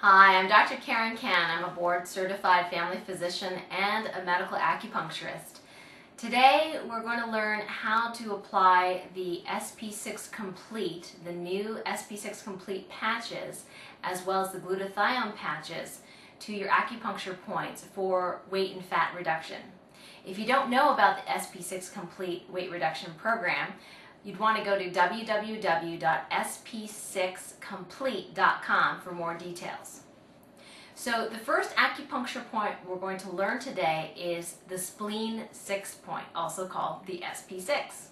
Hi, I'm Dr. Karen Kan. I'm a board-certified family physician and a medical acupuncturist. Today we're going to learn how to apply the SP6 Complete, the new SP6 Complete patches, as well as the glutathione patches to your acupuncture points for weight and fat reduction. If you don't know about the SP6 Complete weight reduction program, you'd want to go to www.sp6complete.com for more details. So the first acupuncture point we're going to learn today is the spleen 6 point, also called the SP6.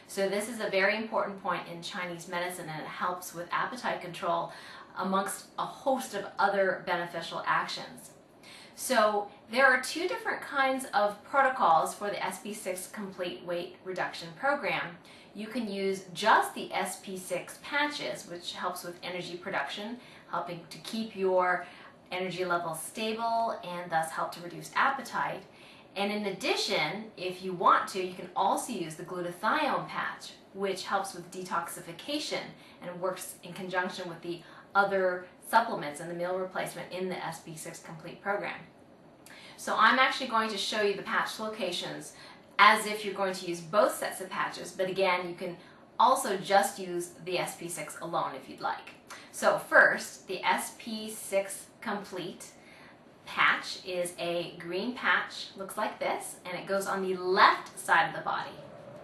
So this is a very important point in Chinese medicine, and it helps with appetite control amongst a host of other beneficial actions. So there are two different kinds of protocols for the SP6 Complete Weight Reduction Program. You can use just the SP6 patches, which helps with energy production, helping to keep your energy levels stable and thus help to reduce appetite. And in addition, if you want to, you can also use the glutathione patch, which helps with detoxification and works in conjunction with the other supplements and the meal replacement in the SP6 Complete program. So I'm actually going to show you the patch locations as if you're going to use both sets of patches, but again, you can also just use the SP6 alone if you'd like. So first, the SP6 Complete patch is a green patch, looks like this, and it goes on the left side of the body.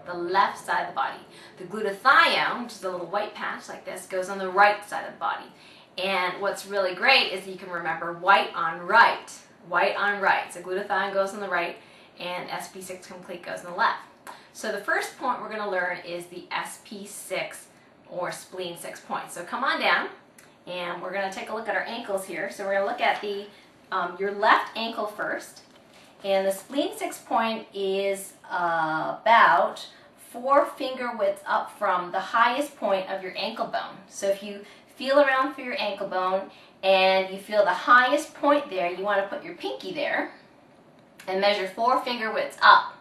The left side of the body. The glutathione, which is a little white patch like this, goes on the right side of the body. And what's really great is that you can remember white on right. White on right. So glutathione goes on the right and SP6 Complete goes on the left. So the first point we're going to learn is the SP6 or spleen 6 point. So come on down and we're going to take a look at our ankles here. So we're going to look at the your left ankle first. And the spleen 6 point is about 4 finger widths up from the highest point of your ankle bone. So if you feel around for your ankle bone and you feel the highest point there, you want to put your pinky there and measure 4 finger widths up.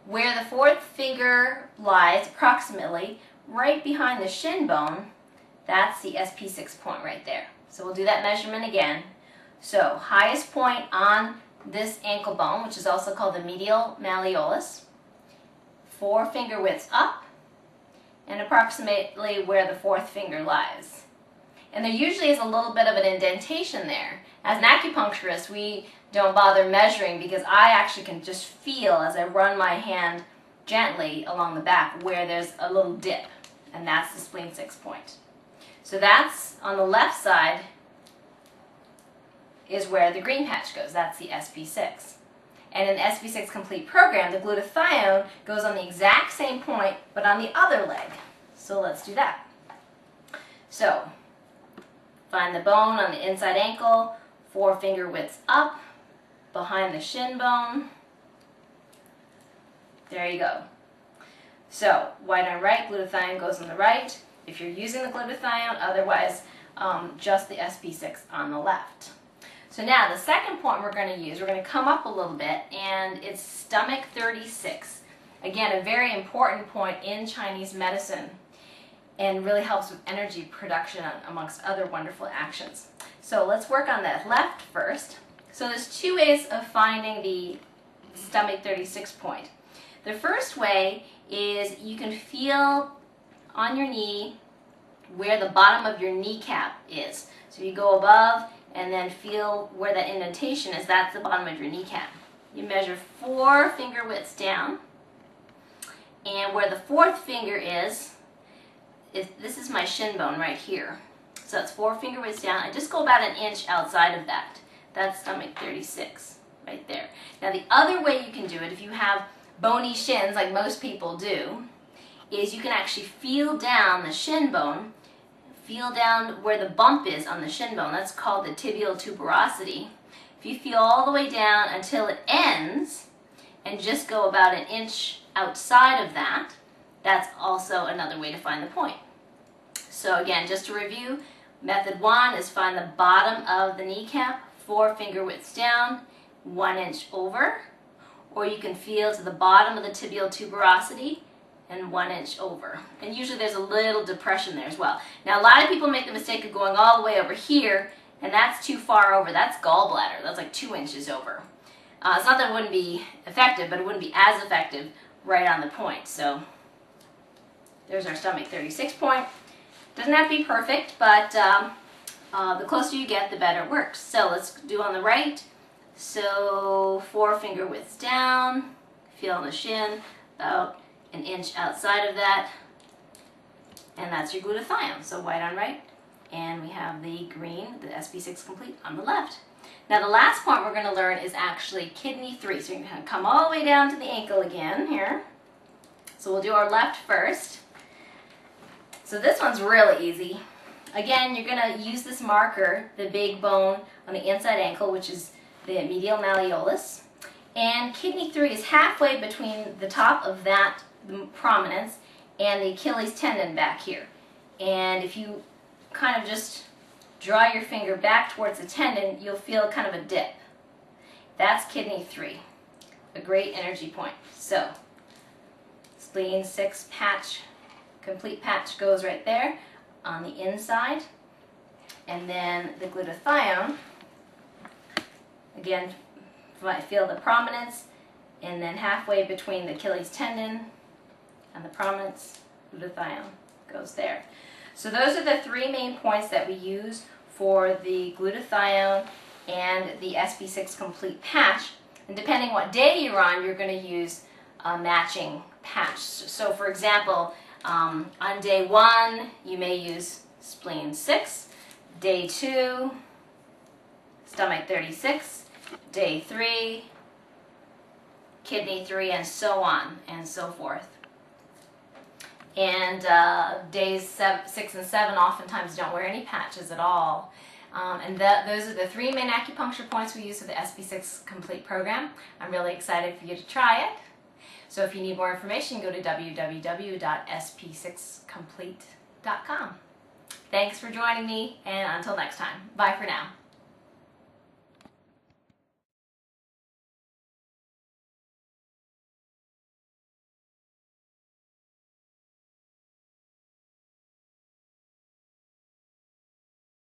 Where the 4th finger lies, approximately right behind the shin bone, that's the SP6 point right there. So we'll do that measurement again. So highest point on this ankle bone, which is also called the medial malleolus, 4 finger widths up, and approximately where the 4th finger lies. And there usually is a little bit of an indentation there. As an acupuncturist, we don't bother measuring because I actually can just feel as I run my hand gently along the back where there's a little dip, and that's the spleen 6 point. So that's on the left side is where the green patch goes. That's the SP6. And in the SP6 Complete program, the glutathione goes on the exact same point but on the other leg. So let's do that. So find the bone on the inside ankle, 4 finger widths up, behind the shin bone. There you go. So white on right, glutathione goes on the right. If you're using the glutathione, otherwise just the SP6 on the left. So now the second point we're going to use, we're going to come up a little bit, and it's stomach 36. Again, a very important point in Chinese medicine and really helps with energy production amongst other wonderful actions. So let's work on the left first. So there's 2 ways of finding the stomach 36 point. The first way is you can feel on your knee where the bottom of your kneecap is. So you go above and then feel where that indentation is. That's the bottom of your kneecap. You measure 4 finger widths down, and where the 4th finger is this is my shin bone right here. So that's 4 finger widths down. I just go about an inch outside of that. That's stomach 36 right there. Now the other way you can do it, if you have bony shins like most people do, is you can actually feel down the shin bone, feel down where the bump is on the shin bone. That's called the tibial tuberosity. If you feel all the way down until it ends and just go about an inch outside of that, that's also another way to find the point. So again, just to review, method 1 is find the bottom of the kneecap, 4 finger widths down, 1 inch over, or you can feel to the bottom of the tibial tuberosity and 1 inch over. And usually there's a little depression there as well. Now a lot of people make the mistake of going all the way over here And that's too far over. That's gallbladder. That's like 2 inches over. It's not that it wouldn't be effective, but it wouldn't be as effective right on the point. So there's our stomach 36 point. Doesn't have to be perfect, but the closer you get, the better it works. So let's do on the right. So 4 finger widths down. Feel on the shin, about an inch outside of that. And that's your glutathione. So white on right. And we have the green, the SP6 complete, on the left. Now the last point we're going to learn is actually kidney 3. So you're going to come all the way down to the ankle again here. So we'll do our left first. So this one's really easy. Again, you're going to use this marker, the big bone on the inside ankle, which is the medial malleolus. And kidney 3 is halfway between the top of that prominence and the Achilles tendon back here. And if you kind of just draw your finger back towards the tendon, you'll feel kind of a dip. That's kidney 3, a great energy point. So spleen 6 patch, complete patch goes right there on the inside. And then the glutathione, again, feel the prominence, and then halfway between the Achilles tendon and the prominence, glutathione goes there. So those are the 3 main points that we use for the glutathione and the SP6 complete patch. And depending what day you're on, you're going to use a matching patch. So for example, on day 1, you may use spleen 6, day 2, stomach 36, day 3, kidney 3, and so on and so forth. And days 6 and 7 oftentimes don't wear any patches at all. And those are the 3 main acupuncture points we use for the SP6 complete program. I'm really excited for you to try it. So if you need more information, go to www.sp6complete.com. Thanks for joining me, and until next time, bye for now.